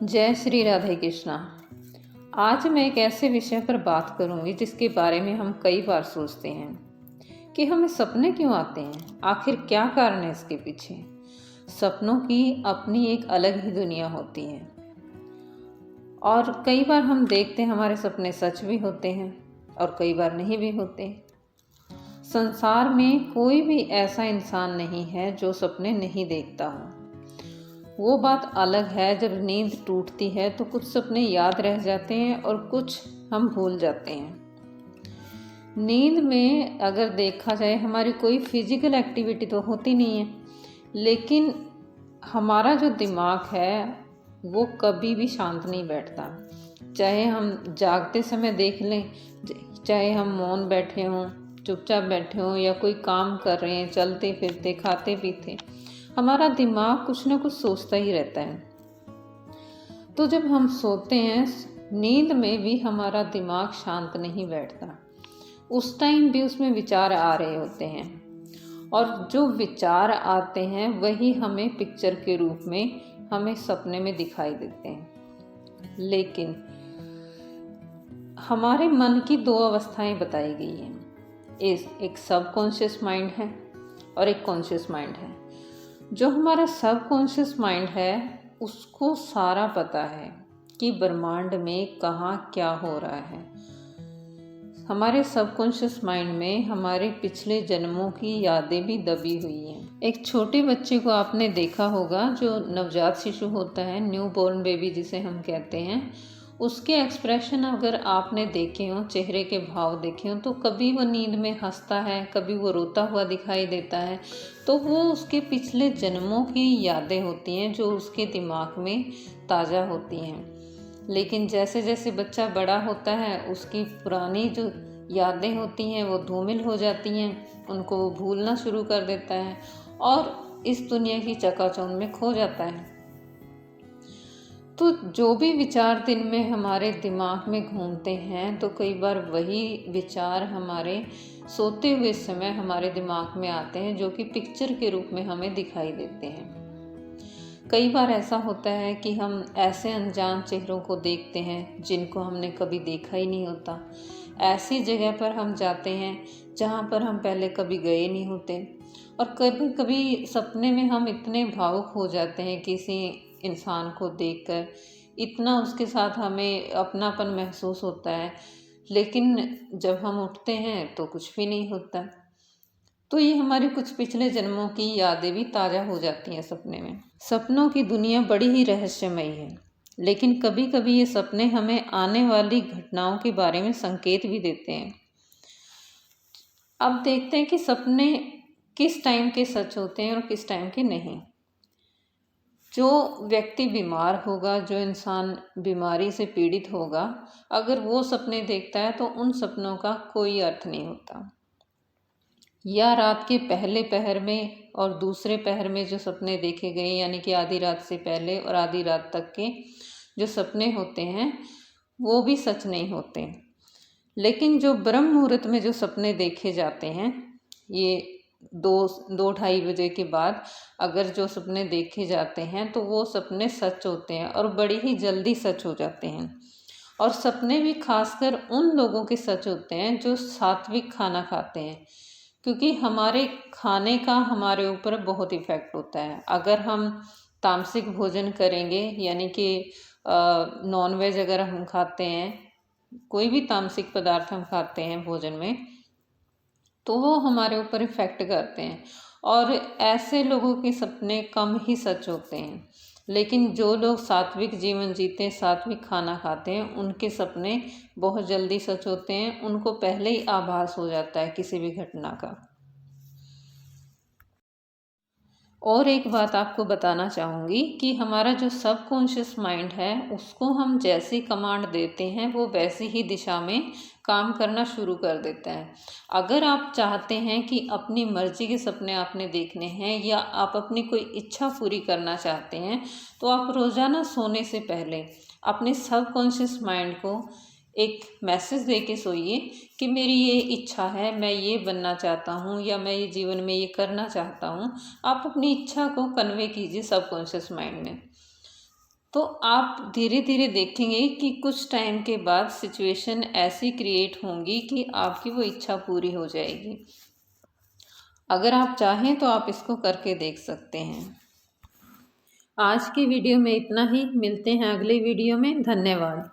जय श्री राधे कृष्णा। आज मैं एक ऐसे विषय पर बात करूंगी जिसके बारे में हम कई बार सोचते हैं कि हमें सपने क्यों आते हैं, आखिर क्या कारण है इसके पीछे। सपनों की अपनी एक अलग ही दुनिया होती है और कई बार हम देखते हैं हमारे सपने सच भी होते हैं और कई बार नहीं भी होते। संसार में कोई भी ऐसा इंसान नहीं है जो सपने नहीं देखता हो। वो बात अलग है जब नींद टूटती है तो कुछ सपने याद रह जाते हैं और कुछ हम भूल जाते हैं। नींद में अगर देखा जाए हमारी कोई फिजिकल एक्टिविटी तो होती नहीं है, लेकिन हमारा जो दिमाग है वो कभी भी शांत नहीं बैठता। चाहे हम जागते समय देख लें, चाहे हम मौन बैठे हों, चुपचाप बैठे हों या कोई काम कर रहे हैं, चलते फिरते खाते पीते, हमारा दिमाग कुछ ना कुछ सोचता ही रहता है। तो जब हम सोते हैं नींद में भी हमारा दिमाग शांत नहीं बैठता। उस टाइम भी उसमें विचार आ रहे होते हैं और जो विचार आते हैं वही हमें पिक्चर के रूप में हमें सपने में दिखाई देते हैं। लेकिन हमारे मन की दो अवस्थाएं बताई गई हैं। एक सबकॉन्शियस माइंड है और एक कॉन्शियस माइंड है। जो हमारा सबकॉन्शियस माइंड है उसको सारा पता है कि ब्रह्मांड में कहाँ क्या हो रहा है। हमारे सबकॉन्शियस माइंड में हमारे पिछले जन्मों की यादें भी दबी हुई हैं। एक छोटे बच्चे को आपने देखा होगा जो नवजात शिशु होता है, न्यू बॉर्न बेबी जिसे हम कहते हैं, उसके एक्सप्रेशन अगर आपने देखे हों, चेहरे के भाव देखे हों, तो कभी वो नींद में हंसता है, कभी वो रोता हुआ दिखाई देता है। तो वो उसके पिछले जन्मों की यादें होती हैं जो उसके दिमाग में ताज़ा होती हैं। लेकिन जैसे जैसे बच्चा बड़ा होता है उसकी पुरानी जो यादें होती हैं वो धूमिल हो जाती हैं, उनको वो भूलना शुरू कर देता है और इस दुनिया की चकाचौंध में खो जाता है। तो जो भी विचार दिन में हमारे दिमाग में घूमते हैं तो कई बार वही विचार हमारे सोते हुए समय हमारे दिमाग में आते हैं, जो कि पिक्चर के रूप में हमें दिखाई देते हैं। कई बार ऐसा होता है कि हम ऐसे अनजान चेहरों को देखते हैं जिनको हमने कभी देखा ही नहीं होता। ऐसी जगह पर हम जाते हैं जहाँ पर हम पहले कभी गए नहीं होते और कभी कभी सपने में हम इतने भावुक हो जाते हैं किसी इंसान को देखकर, इतना उसके साथ हमें अपनापन महसूस होता है, लेकिन जब हम उठते हैं तो कुछ भी नहीं होता। तो ये हमारे कुछ पिछले जन्मों की यादें भी ताज़ा हो जाती हैं सपने में। सपनों की दुनिया बड़ी ही रहस्यमयी है, लेकिन कभी कभी ये सपने हमें आने वाली घटनाओं के बारे में संकेत भी देते हैं। अब देखते हैं कि सपने किस टाइम के सच होते हैं और किस टाइम के नहीं। जो व्यक्ति बीमार होगा, जो इंसान बीमारी से पीड़ित होगा, अगर वो सपने देखता है तो उन सपनों का कोई अर्थ नहीं होता। या रात के पहले पहर में और दूसरे पहर में जो सपने देखे गए, यानी कि आधी रात से पहले और आधी रात तक के जो सपने होते हैं वो भी सच नहीं होते। लेकिन जो ब्रह्म मुहूर्त में जो सपने देखे जाते हैं, ये 2-2:30 बजे के बाद अगर जो सपने देखे जाते हैं तो वो सपने सच होते हैं और बड़ी ही जल्दी सच हो जाते हैं। और सपने भी खासकर उन लोगों के सच होते हैं जो सात्विक खाना खाते हैं, क्योंकि हमारे खाने का हमारे ऊपर बहुत इफ़ेक्ट होता है। अगर हम तामसिक भोजन करेंगे, यानी कि नॉन वेज अगर हम खाते हैं, कोई भी तामसिक पदार्थ हम खाते हैं भोजन में, तो वो हमारे ऊपर इफ़ेक्ट करते हैं और ऐसे लोगों के सपने कम ही सच होते हैं। लेकिन जो लोग सात्विक जीवन जीते हैं, सात्विक खाना खाते हैं, उनके सपने बहुत जल्दी सच होते हैं। उनको पहले ही आभास हो जाता है किसी भी घटना का। और एक बात आपको बताना चाहूँगी कि हमारा जो सबकॉन्शियस माइंड है उसको हम जैसी कमांड देते हैं वो वैसी ही दिशा में काम करना शुरू कर देता है। अगर आप चाहते हैं कि अपनी मर्जी के सपने आपने देखने हैं या आप अपनी कोई इच्छा पूरी करना चाहते हैं, तो आप रोज़ाना सोने से पहले अपने सबकॉन्शियस माइंड को एक मैसेज दे के सोइए कि मेरी ये इच्छा है, मैं ये बनना चाहता हूँ या मैं ये जीवन में ये करना चाहता हूँ। आप अपनी इच्छा को कन्वे कीजिए सबकॉन्शियस माइंड में। तो आप धीरे धीरे देखेंगे कि कुछ टाइम के बाद सिचुएशन ऐसी क्रिएट होंगी कि आपकी वो इच्छा पूरी हो जाएगी। अगर आप चाहें तो आप इसको करके देख सकते हैं। आज की वीडियो में इतना ही, मिलते हैं अगले वीडियो में। धन्यवाद।